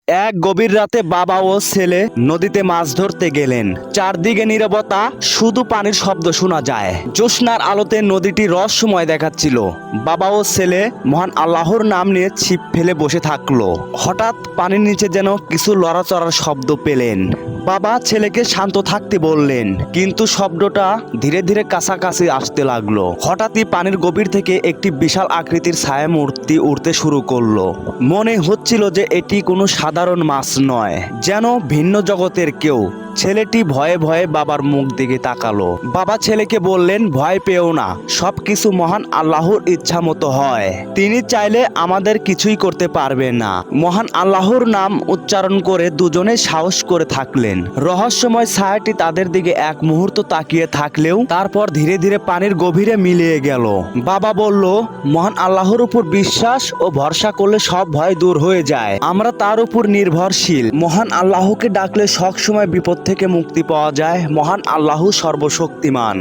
এক গভীর রাতে বাবা ও ছেলে নদীতে মাছ ধরতে গেলেন। চারদিকে নীরবতা, শুধু পানির শব্দ শোনা যায়। জ্যোৎস্নার আলোতে নদীটি রহস্যময় দেখাচ্ছিল। বাবা ও ছেলে মহান আল্লাহর নাম নিয়ে ছিপ ফেলে বসে থাকলো। হঠাৎ পানির নিচে যেন কিছু লড়াচড়ার শব্দ পেলেন। বাবা ছেলেকে শান্ত থাকতে বললেন, কিন্তু শব্দটা ধীরে ধীরে কাছাকাছি আসতে লাগলো। হঠাৎই পানির গভীর থেকে একটি বিশাল আকৃতির ছায়া মূর্তি উঠতে শুরু করলো। মনে হচ্ছিল যে এটি কোনো সাধারণ মাছ নয়, যেন ভিন্ন জগতের কেউ। ছেলেটি ভয়ে ভয়ে বাবার মুখ দিকে তাকালো। বাবা ছেলেকে বললেন, ভয় পেও না, সবকিছু মহান আল্লাহর ইচ্ছা মতো হয়। তিনি চাইলে আমাদের কিছুই করতে পারবে না। মহান আল্লাহর নাম উচ্চারণ করে দুজনে সাহস করে থাকলেন। রহস্যময় ছায়াটি তাদের দিকে এক মুহূর্ত তাকিয়ে থাকলেও তারপর ধীরে ধীরে পানির গভীরে মিলিয়ে গেল। বাবা বলল, মহান আল্লাহর উপর বিশ্বাস ও ভরসা করলে সব ভয় দূর হয়ে যায়। আমরা তার উপর নির্ভরশীল। মহান আল্লাহকে ডাকলে সব সময় বিপদ থেকে মুক্তি পাওয়া যায়। মহান আল্লাহ সর্বশক্তিমান।